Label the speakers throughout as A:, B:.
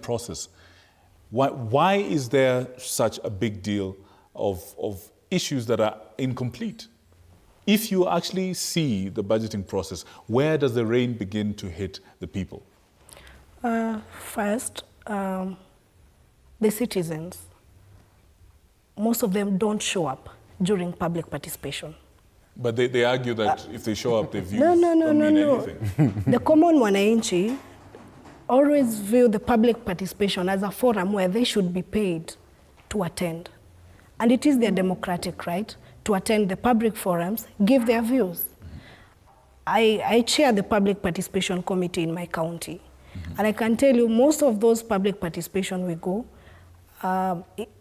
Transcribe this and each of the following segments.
A: process. Why is there such a big deal of issues that are incomplete? If you actually see the budgeting process, where does the rain begin to hit the people?
B: First, the citizens, most of them don't show up during public participation.
A: But they argue that if they show up, their views don't mean anything.
B: The common wananchi always view the public participation as a forum where they should be paid to attend. And it is their democratic right to attend the public forums, give their views. I chair the public participation committee in my county. And I can tell you, most of those public participation we go,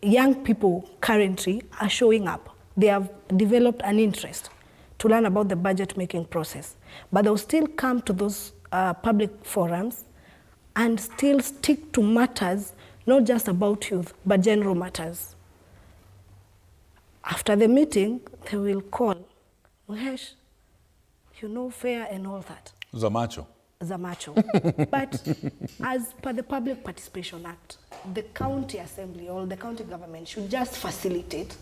B: young people currently are showing up. They have developed an interest to learn about the budget making process. But they'll still come to those public forums and still stick to matters, not just about youth, but general matters. After the meeting, they will call, Muhesh, you know, fair and all that.
A: Zamacho.
B: But as per the Public Participation Act, the county assembly or the county government should just facilitate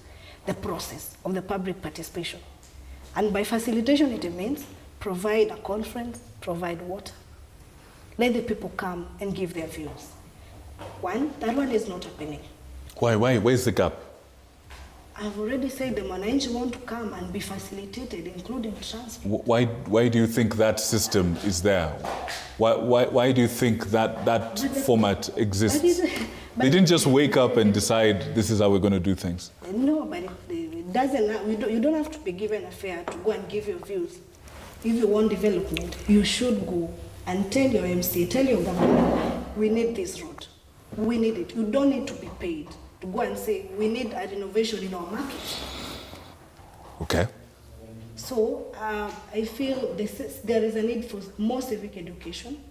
B: the process of the public participation. And by facilitation, it means provide a conference, provide water. Let the people come and give their views. That one is not happening.
A: Why? Where's the gap?
B: I've already said the Mananchi want to come and be facilitated, including transport.
A: Why do you think that system is there? Why do you think that format exists? They didn't just wake up and decide this is how we're going to do things.
B: No, but it doesn't. You don't have to be given a fare to go and give your views. If you want development, you should go and tell your MCA, tell your government, we need this road. We need it. You don't need to be paid to go and say, we need a renovation in our market.
A: Okay.
B: So I feel there is a need for more civic education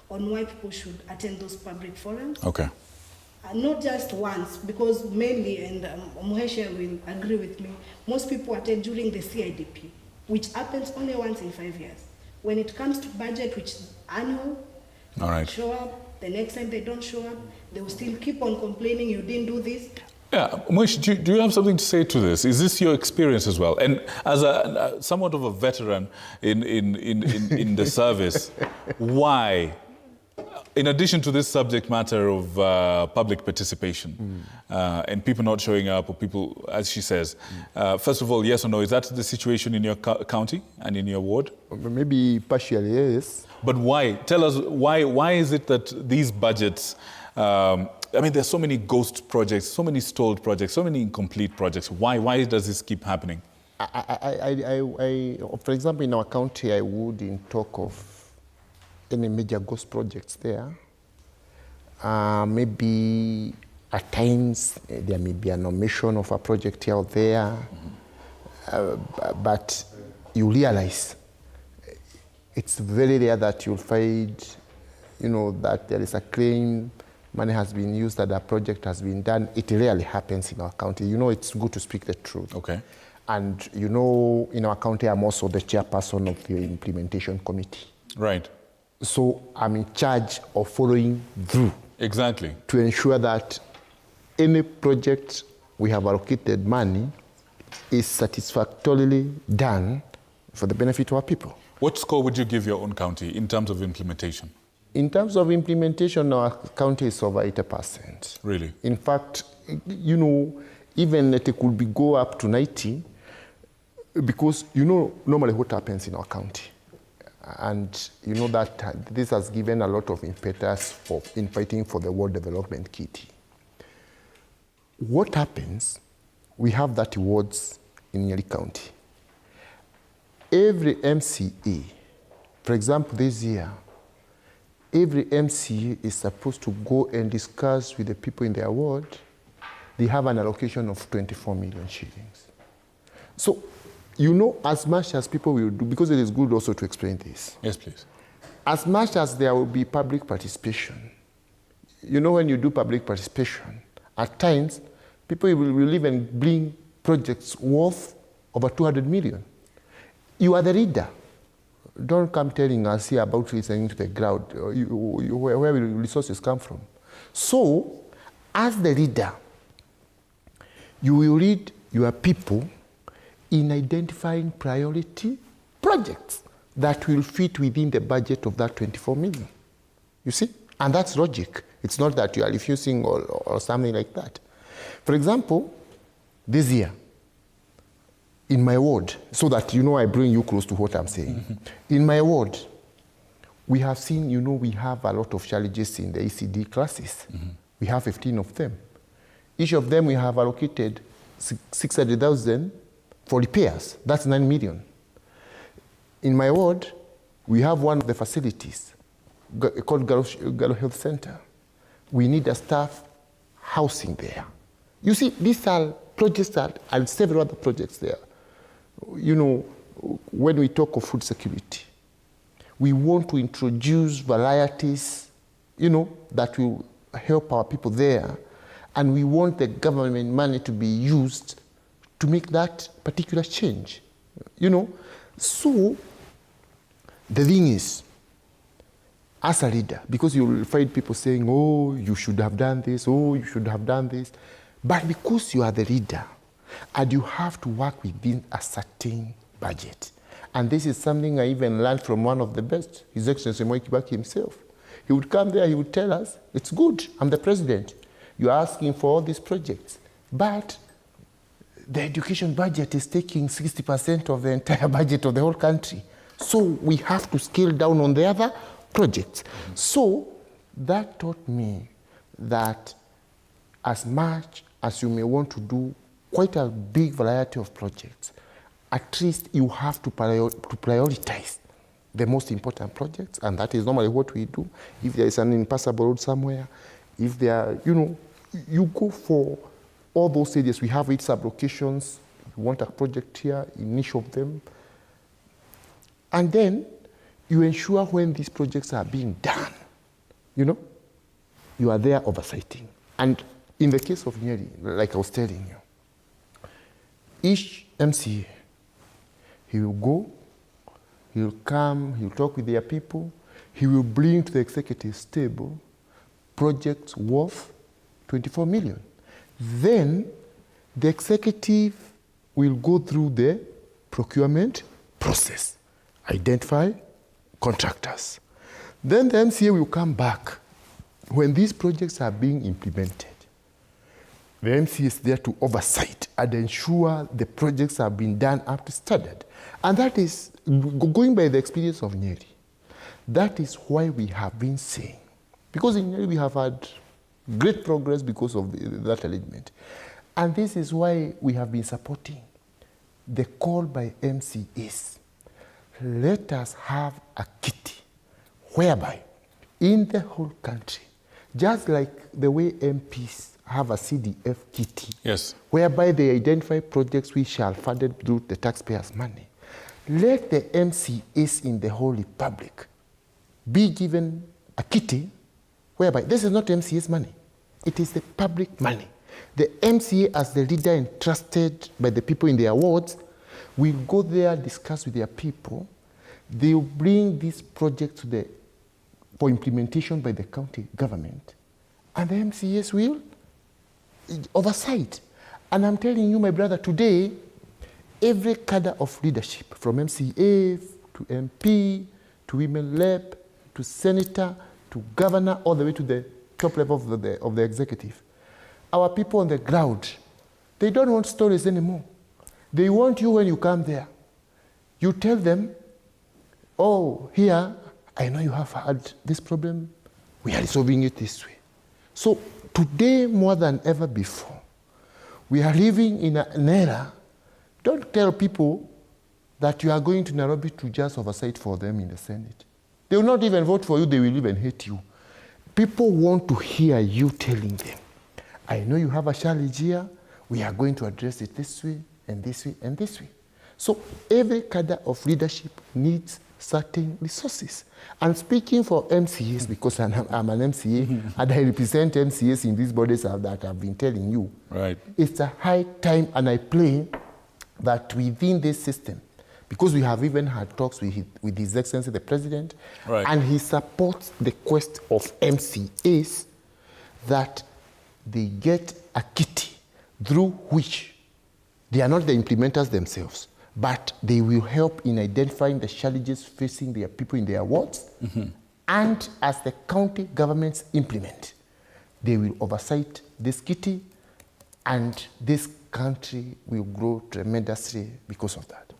B: on why people should attend those public forums.
A: Okay.
B: Not just once, because mainly, and Muhesha will agree with me, most people attend during the CIDP, which happens only once in 5 years. When it comes to budget, which is annual,
A: all right,
B: show up. The next time they don't show up, they will still keep on complaining, you didn't do this.
A: Yeah, Moish, do you have something to say to this? Is this your experience as well? And as somewhat of a veteran in the service, why, in addition to this subject matter of public participation and people not showing up, or people, as she says, first of all, yes or no, is that the situation in your county and in your ward?
C: Maybe partially, yes.
A: But why? Tell us, why is it that these budgets, I mean, there's so many ghost projects, so many stalled projects, so many incomplete projects. Why does this keep happening?
C: For example, in our county, I wouldn't talk of any major ghost projects there. Maybe at times there may be an omission of a project out there, but you realize it's very rare that you'll find, that there is a claim, money has been used, that a project has been done. It rarely happens in our county. It's good to speak the truth.
A: Okay.
C: And in our county, I'm also the chairperson of the implementation committee.
A: Right.
C: So I'm in charge of following through.
A: Exactly.
C: To ensure that any project we have allocated money is satisfactorily done for the benefit of our people.
A: What score would you give your own county in terms of implementation?
C: In terms of implementation, our county is over 80%.
A: Really?
C: In fact, even it could go up to 90, because normally what happens in our county. And that this has given a lot of impetus in fighting for the World Development Kitty. What happens, we have that awards in Nyeri County. Every MCA, for example, this year, every MCA is supposed to go and discuss with the people in their ward. They have an allocation of 24 million shillings. So, as much as people will do, because it is good also to explain this.
A: Yes, please.
C: As much as there will be public participation, when you do public participation, at times, people will even bring projects worth over 200 million. You are the leader. Don't come telling us here about listening to the crowd. Where will resources come from? So, as the leader, you will lead your people in identifying priority projects that will fit within the budget of that 24 million. You see? And that's logic. It's not that you are refusing or something like that. For example, this year, in my ward, so that I bring you close to what I'm saying. Mm-hmm. In my ward, we have seen, we have a lot of challenges in the ECD classes. Mm-hmm. We have 15 of them. Each of them we have allocated 600,000 for repairs. That's 9 million. In my ward, we have one of the facilities called Galo Health Center. We need a staff housing there. You see, these are projects and several other projects there. When we talk of food security, we want to introduce varieties, that will help our people there. And we want the government money to be used to make that particular change, So the thing is, as a leader, because you will find people saying, oh, you should have done this, oh, you should have done this. But because you are the leader, and you have to work within a certain budget. And this is something I even learned from one of the best, His Excellency Mwai Kibaki himself. He would come there, he would tell us, it's good, I'm the president. You're asking for all these projects. But the education budget is taking 60% of the entire budget of the whole country. So we have to scale down on the other projects. Mm-hmm. So that taught me that as much as you may want to do quite a big variety of projects, at least you have to prioritize the most important projects, and that is normally what we do. If there is an impassable road somewhere, if there are, you go for all those areas. We have 8 sub-locations. You want a project here in each of them. And then you ensure when these projects are being done, you are there oversighting. And in the case of Nyeri, like I was telling you, each MCA, he will go, he will come, he will talk with their people, he will bring to the executive table projects worth 24 million. Then the executive will go through the procurement process, identify contractors. Then the MCA will come back when these projects are being implemented. The MCA is there to oversight and ensure the projects have been done up to standard. And that is, going by the experience of Nyeri, that is why we have been saying, because in Nyeri we have had great progress because of that arrangement. And this is why we have been supporting the call by MCAs. Let us have a kitty whereby in the whole country, just like the way MPs have a CDF kitty,
A: yes,
C: whereby they identify projects which are funded through the taxpayers' money, let the MCAs in the whole republic be given a kitty whereby this is not MCA's money, it is the public money. The MCA, as the leader entrusted by the people in their wards, will go there, discuss with their people. They will bring this project for implementation by the county government, and the MCAs will oversight. And I'm telling you, my brother, today, every cadre of leadership, from MCA to MP to women rep to senator to governor, all the way to the top level of the executive, our people on the ground, they don't want stories anymore. They want you when you come there. You tell them, oh, here, I know you have had this problem. We are resolving it this way. So today, more than ever before, we are living in an era. Don't tell people that you are going to Nairobi to just oversight for them in the Senate. They will not even vote for you. They will even hate you. People want to hear you telling them, I know you have a challenge here. We are going to address it this way and this way and this way. So every cadre of leadership needs certain resources. And speaking for MCAs, because I'm an MCA and I represent MCAs in these bodies that I've been telling you,
A: right,
C: it's a high time, and I pray that within this system, because we have even had talks with His Excellency the President,
A: right,
C: and he supports the quest of MCAs, that they get a kitty through which they are not the implementers themselves, but they will help in identifying the challenges facing their people in their wards. And as the county governments implement, they will oversight this kitty, and this country will grow tremendously because of that.